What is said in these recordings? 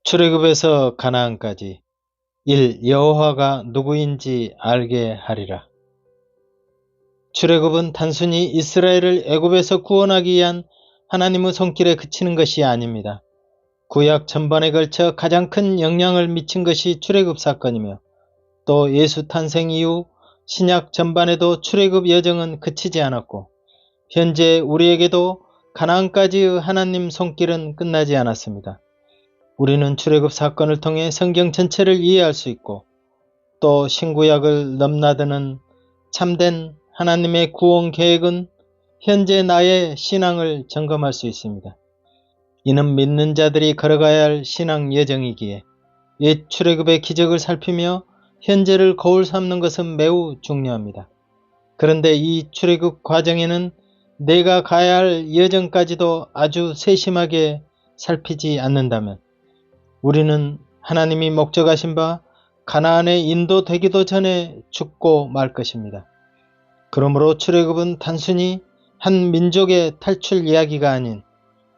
출애굽에서 가나안까지 1. 여호와가 누구인지 알게 하리라. 출애굽은 단순히 이스라엘을 애굽에서 구원하기 위한 하나님의 손길에 그치는 것이 아닙니다. 구약 전반에 걸쳐 가장 큰 영향을 미친 것이 출애굽 사건이며 또 예수 탄생 이후 신약 전반에도 출애굽 여정은 그치지 않았고 현재 우리에게도 가나안까지의 하나님 손길은 끝나지 않았습니다. 우리는 출애굽 사건을 통해 성경 전체를 이해할 수 있고 또 신구약을 넘나드는 참된 하나님의 구원 계획은 현재 나의 신앙을 점검할 수 있습니다. 이는 믿는 자들이 걸어가야 할 신앙 여정이기에 옛 출애굽의 기적을 살피며 현재를 거울 삼는 것은 매우 중요합니다. 그런데 이 출애굽 과정에는 내가 가야 할 여정까지도 아주 세심하게 살피지 않는다면 우리는 하나님이 목적하신 바 가나안에 인도되기도 전에 죽고 말 것입니다. 그러므로 출애굽은 단순히 한 민족의 탈출 이야기가 아닌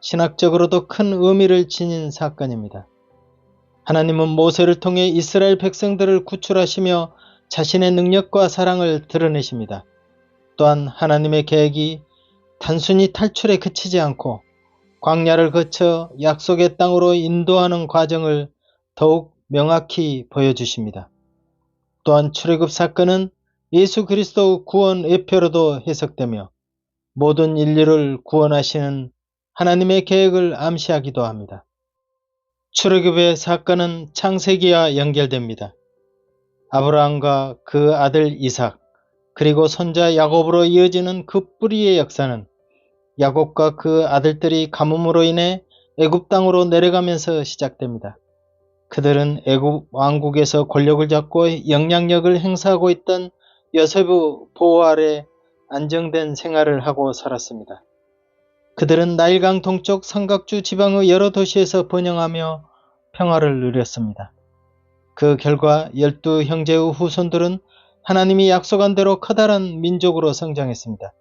신학적으로도 큰 의미를 지닌 사건입니다. 하나님은 모세를 통해 이스라엘 백성들을 구출하시며 자신의 능력과 사랑을 드러내십니다. 또한 하나님의 계획이 단순히 탈출에 그치지 않고 광야를 거쳐 약속의 땅으로 인도하는 과정을 더욱 명확히 보여주십니다. 또한 출애굽 사건은 예수 그리스도 구원 예표로도 해석되며 모든 인류를 구원하시는 하나님의 계획을 암시하기도 합니다. 출애굽의 사건은 창세기와 연결됩니다. 아브라함과 그 아들 이삭 그리고 손자 야곱으로 이어지는 그 뿌리의 역사는 야곱과 그 아들들이 가뭄으로 인해 애굽 땅으로 내려가면서 시작됩니다. 그들은 애굽 왕국에서 권력을 잡고 영향력을 행사하고 있던 요셉의 보호 아래 안정된 생활을 하고 살았습니다. 그들은 나일강 동쪽 삼각주 지방의 여러 도시에서 번영하며 평화를 누렸습니다. 그 결과 12 형제의 후손들은 하나님이 약속한 대로 커다란 민족으로 성장했습니다.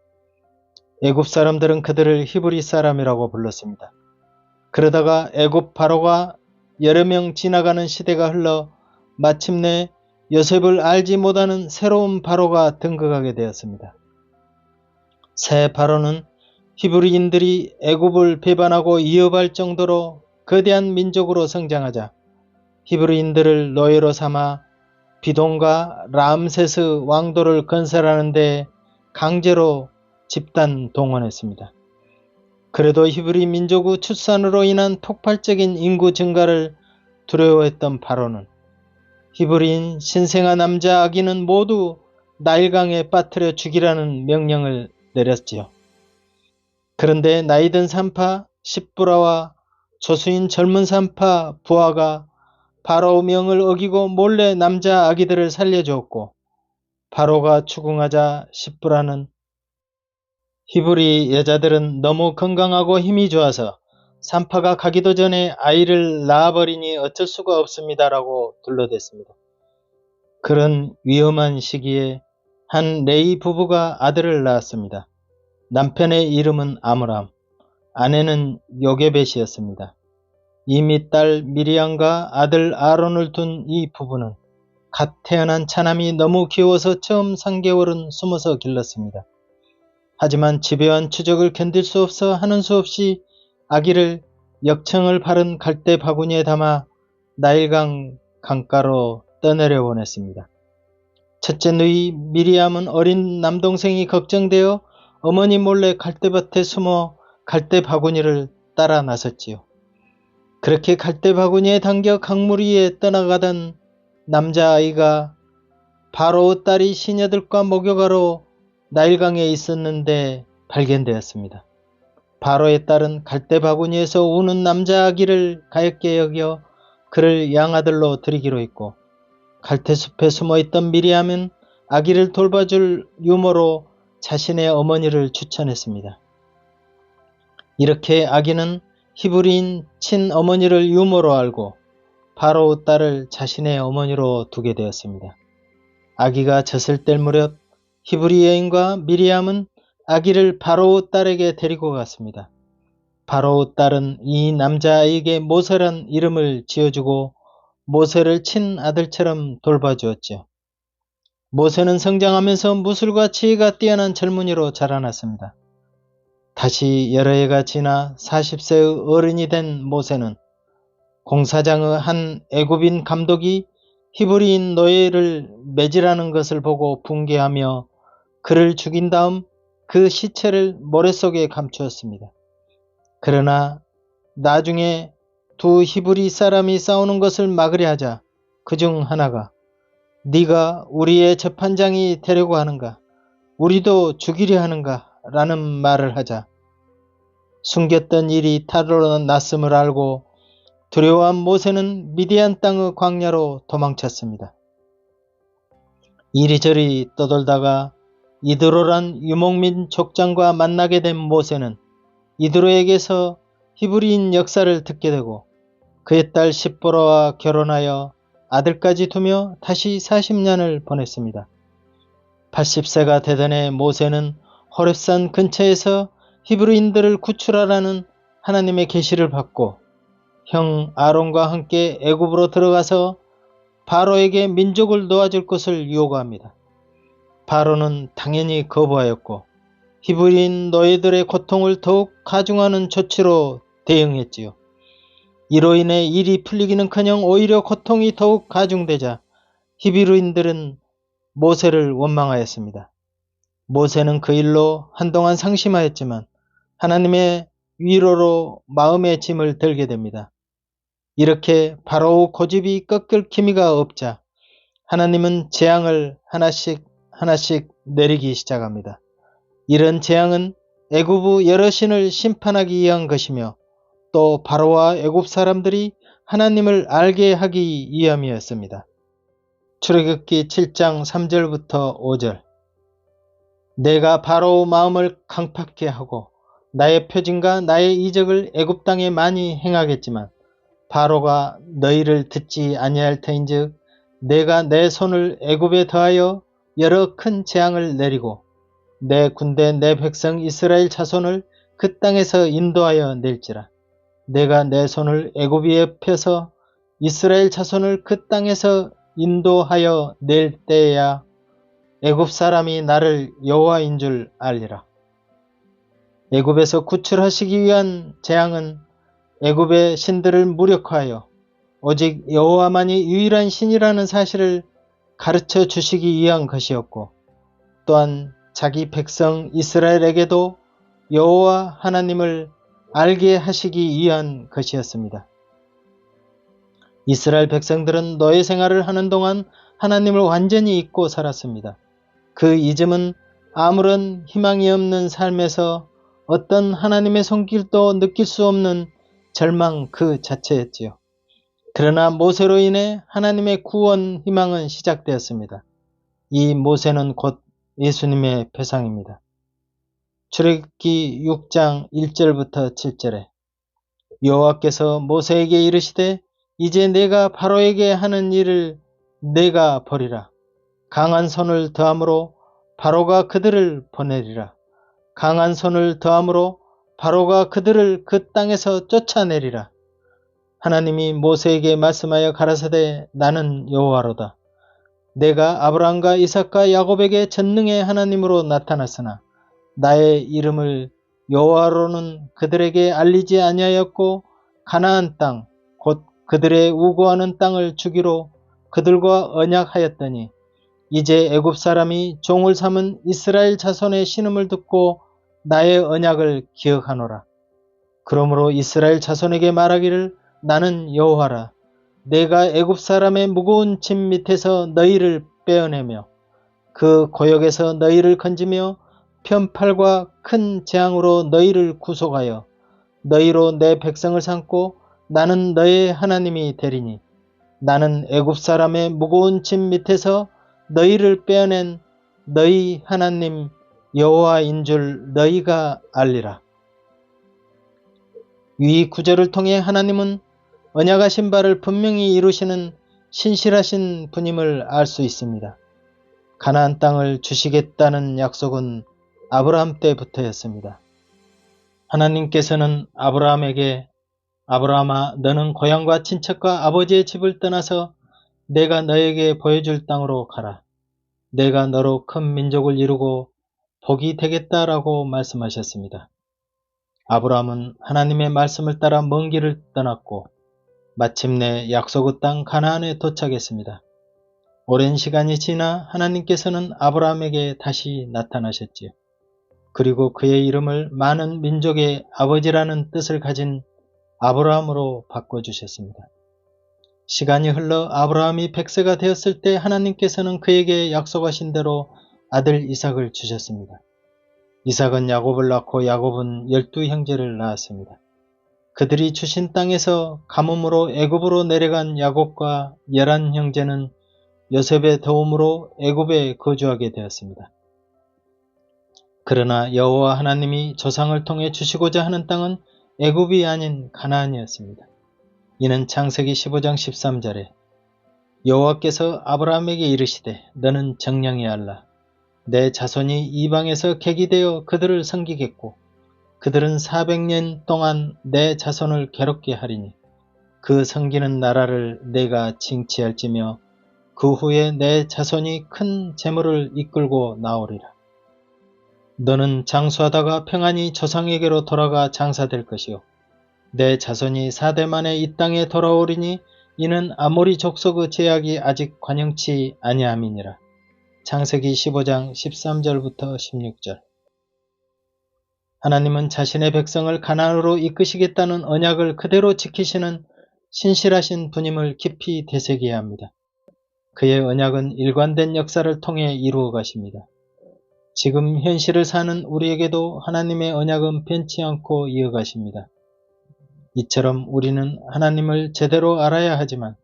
애굽 사람들은 그들을 히브리 사람이라고 불렀습니다. 그러다가 애굽 바로가 여러 명 지나가는 시대가 흘러 마침내 요셉을 알지 못하는 새로운 바로가 등극하게 되었습니다. 새 바로는 히브리인들이 애굽을 배반하고 위협할 정도로 거대한 민족으로 성장하자 히브리인들을 노예로 삼아 비돈과 람세스 왕도를 건설하는 데 강제로 집단 동원했습니다. 그래도 히브리 민족의 출산으로 인한 폭발적인 인구 증가를 두려워했던 바로는 히브리인 신생아 남자 아기는 모두 나일강에 빠뜨려 죽이라는 명령을 내렸지요. 그런데 나이든 산파 십부라와 조수인 젊은 산파 부하가 바로 명을 어기고 몰래 남자 아기들을 살려주었고 바로가 추궁하자 십부라는 히브리 여자들은 너무 건강하고 힘이 좋아서 산파가 가기도 전에 아이를 낳아버리니 어쩔 수가 없습니다라고 둘러댔습니다. 그런 위험한 시기에 한 레위 부부가 아들을 낳았습니다. 남편의 이름은 아므람, 아내는 요게벳이었습니다. 이미 딸 미리암과 아들 아론을 둔 이 부부는 갓 태어난 차남이 너무 귀여워서 처음 3개월은 숨어서 길렀습니다. 하지만 집요한 추적을 견딜 수 없어 하는 수 없이 아기를 역청을 바른 갈대 바구니에 담아 나일강 강가로 떠내려 보냈습니다. 첫째 누이 미리암은 어린 남동생이 걱정되어 어머니 몰래 갈대밭에 숨어 갈대 바구니를 따라 나섰지요. 그렇게 갈대 바구니에 담겨 강물 위에 떠나가던 남자아이가 바로의 딸이 시녀들과 목욕하러 나일강에 있었는데 발견되었습니다. 바로의 딸은 갈대 바구니에서 우는 남자 아기를 가엾게 여겨 그를 양아들로 드리기로 했고 갈대숲에 숨어있던 미리암은 아기를 돌봐줄 유모로 자신의 어머니를 추천했습니다. 이렇게 아기는 히브리인 친어머니를 유모로 알고 바로의 딸을 자신의 어머니로 두게 되었습니다. 아기가 젖을 뗄 무렵 히브리 여인과 미리암은 아기를 바로의 딸에게 데리고 갔습니다. 바로 딸은 이 남자아이에게 모세란 이름을 지어주고 모세를 친아들처럼 돌봐주었지요. 모세는 성장하면서 무술과 지혜가 뛰어난 젊은이로 자라났습니다. 다시 여러 해가 지나 40세의 어른이 된 모세는 공사장의 한 애굽인 감독이 히브리인 노예를 매질하는 것을 보고 붕괴하며 그를 죽인 다음 그 시체를 모래 속에 감추었습니다. 그러나 나중에 두 히브리 사람이 싸우는 것을 막으려 하자 그중 하나가 네가 우리의 재판장이 되려고 하는가? 우리도 죽이려 하는가? 라는 말을 하자 숨겼던 일이 탄로났음을 알고 두려워한 모세는 미디안 땅의 광야로 도망쳤습니다. 이리저리 떠돌다가 이드로란 유목민 족장과 만나게 된 모세는 이드로에게서 히브리인 역사를 듣게 되고 그의 딸 십보라와 결혼하여 아들까지 두며 다시 40년을 보냈습니다. 80세가 되던 해 모세는 호렙산 근처에서 히브리인들을 구출하라는 하나님의 계시를 받고 형 아론과 함께 애굽으로 들어가서 바로에게 민족을 놓아줄 것을 요구합니다. 바로는 당연히 거부하였고 히브리인 노예들의 고통을 더욱 가중하는 조치로 대응했지요. 이로 인해 일이 풀리기는커녕 오히려 고통이 더욱 가중되자 히브리인들은 모세를 원망하였습니다. 모세는 그 일로 한동안 상심하였지만 하나님의 위로로 마음의 짐을 들게 됩니다. 이렇게 바로 고집이 꺾을 기미가 없자 하나님은 재앙을 하나씩 내리기 시작합니다. 이런 재앙은 애굽의 여러 신을 심판하기 위한 것이며 또 바로와 애굽 사람들이 하나님을 알게 하기 위함이었습니다. 출애굽기 7장 3절부터 5절 내가 바로의 마음을 강팍케 하고 나의 표징과 나의 이적을 애굽 땅에 많이 행하겠지만 바로가 너희를 듣지 아니할 터인즉 내가 내 손을 애굽에 더하여 여러 큰 재앙을 내리고 내 군대 내 백성 이스라엘 자손을 그 땅에서 인도하여 낼지라. 내가 내 손을 애굽 위에 펴서 이스라엘 자손을 그 땅에서 인도하여 낼 때에야 애굽 사람이 나를 여호와인 줄 알리라. 애굽에서 구출하시기 위한 재앙은 애굽의 신들을 무력화하여 오직 여호와만이 유일한 신이라는 사실을 가르쳐 주시기 위한 것이었고 또한 자기 백성 이스라엘에게도 여호와 하나님을 알게 하시기 위한 것이었습니다. 이스라엘 백성들은 노예 생활을 하는 동안 하나님을 완전히 잊고 살았습니다. 그 잊음은 아무런 희망이 없는 삶에서 어떤 하나님의 손길도 느낄 수 없는 절망 그 자체였지요. 그러나 모세로 인해 하나님의 구원 희망은 시작되었습니다. 이 모세는 곧 예수님의 배상입니다. 출애굽기 6장 1절부터 7절에 여호와께서 모세에게 이르시되 이제 내가 바로에게 하는 일을 내가 벌이라. 강한 손을 더함으로 바로가 그들을 보내리라. 강한 손을 더함으로 바로가 그들을 그 땅에서 쫓아내리라. 하나님이 모세에게 말씀하여 가라사대 나는 여호와로다. 내가 아브라함과 이삭과 야곱에게 전능의 하나님으로 나타났으나 나의 이름을 여호와로는 그들에게 알리지 아니하였고 가나안 땅 곧 그들의 우고하는 땅을 주기로 그들과 언약하였더니 이제 애굽 사람이 종을 삼은 이스라엘 자손의 신음을 듣고 나의 언약을 기억하노라. 그러므로 이스라엘 자손에게 말하기를 나는 여호와라. 내가 애굽 사람의 무거운 짐 밑에서 너희를 빼어내며 그 고역에서 너희를 건지며 편팔과 큰 재앙으로 너희를 구속하여 너희로 내 백성을 삼고 나는 너의 하나님이 되리니 나는 애굽 사람의 무거운 짐 밑에서 너희를 빼어낸 너희 하나님 여호와인 줄 너희가 알리라. 이 구절을 통해 하나님은 언약하신 바를 분명히 이루시는 신실하신 분임을 알 수 있습니다. 가나안 땅을 주시겠다는 약속은 아브라함 때부터였습니다. 하나님께서는 아브라함에게 아브라함아, 너는 고향과 친척과 아버지의 집을 떠나서 내가 너에게 보여줄 땅으로 가라. 내가 너로 큰 민족을 이루고 복이 되겠다라고 말씀하셨습니다. 아브라함은 하나님의 말씀을 따라 먼 길을 떠났고 마침내 약속의 땅 가나안에 도착했습니다. 오랜 시간이 지나 하나님께서는 아브라함에게 다시 나타나셨지요. 그리고 그의 이름을 많은 민족의 아버지라는 뜻을 가진 아브라함으로 바꿔주셨습니다. 시간이 흘러 아브라함이 100세가 되었을 때 하나님께서는 그에게 약속하신 대로 아들 이삭을 주셨습니다. 이삭은 야곱을 낳고 야곱은 12형제를 낳았습니다. 그들이 주신 땅에서 가뭄으로 애굽으로 내려간 야곱과 11형제는 요셉의 도움으로 애굽에 거주하게 되었습니다. 그러나 여호와 하나님이 조상을 통해 주시고자 하는 땅은 애굽이 아닌 가나안이었습니다. 이는 창세기 15장 13절에 여호와께서 아브라함에게 이르시되 너는 정령이 알라. 내 자손이 이방에서 객이 되어 그들을 섬기겠고 그들은 400년 동안 내 자손을 괴롭게 하리니 그 섬기는 나라를 내가 징치할지며 그 후에 내 자손이 큰 재물을 이끌고 나오리라. 너는 장수하다가 평안히 조상에게로 돌아가 장사될 것이요 내 자손이 4대 만에 이 땅에 돌아오리니 이는 아모리 족속의 제약이 아직 관영치 아니함이니라. 창세기 15장 13절부터 16절. 하나님은 자신의 백성을 가나안으로 이끄시겠다는 언약을 그대로 지키시는 신실하신 분임을 깊이 되새겨야 합니다. 그의 언약은 일관된 역사를 통해 이루어 가십니다. 지금 현실을 사는 우리에게도 하나님의 언약은 변치 않고 이어가십니다. 이처럼 우리는 하나님을 제대로 알아야 하지만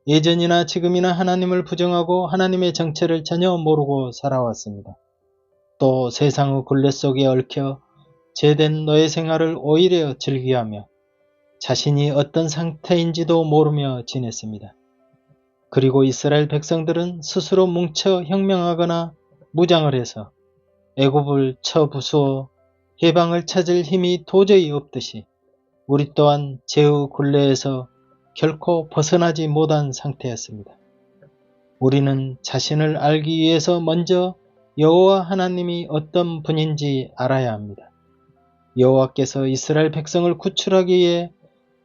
예전이나 지금이나 하나님을 부정하고 하나님의 정체를 전혀 모르고 살아왔습니다. 또 세상의 굴레 속에 얽혀 죄된 노예 생활을 오히려 즐겨하며 자신이 어떤 상태인지도 모르며 지냈습니다. 그리고 이스라엘 백성들은 스스로 뭉쳐 혁명하거나 무장을 해서 애굽을 쳐부수어 해방을 찾을 힘이 도저히 없듯이 우리 또한 죄의 굴레에서 결코 벗어나지 못한 상태였습니다. 우리는 자신을 알기 위해서 먼저 여호와 하나님이 어떤 분인지 알아야 합니다. 여호와께서 이스라엘 백성을 구출하기 위해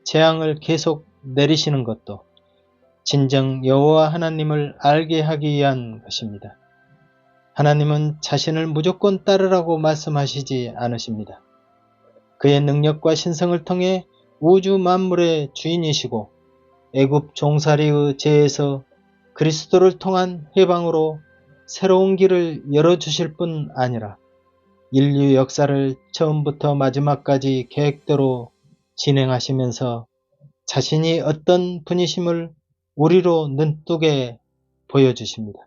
재앙을 계속 내리시는 것도 진정 여호와 하나님을 알게 하기 위한 것입니다. 하나님은 자신을 무조건 따르라고 말씀하시지 않으십니다. 그의 능력과 신성을 통해 우주 만물의 주인이시고 애굽 종살이의 죄에서 그리스도를 통한 해방으로 새로운 길을 열어주실 뿐 아니라 인류 역사를 처음부터 마지막까지 계획대로 진행하시면서 자신이 어떤 분이심을 우리로 눈뜨게 보여주십니다.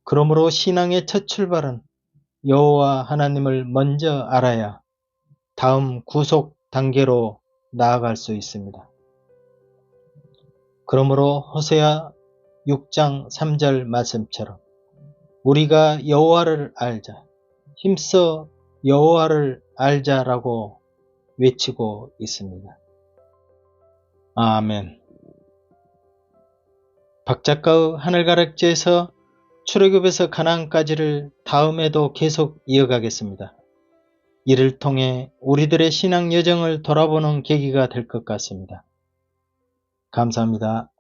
그러므로 신앙의 첫 출발은 여호와 하나님을 먼저 알아야 다음 구속 단계로 나아갈 수 있습니다. 그러므로 호세아 6장 3절 말씀처럼 우리가 여호와를 알자, 힘써 여호와를 알자라고 외치고 있습니다. 아멘. 박 작가의 하늘가락지에서 출애굽에서 가나안까지를 다음에도 계속 이어가겠습니다. 이를 통해 우리들의 신앙 여정을 돌아보는 계기가 될 것 같습니다. 감사합니다.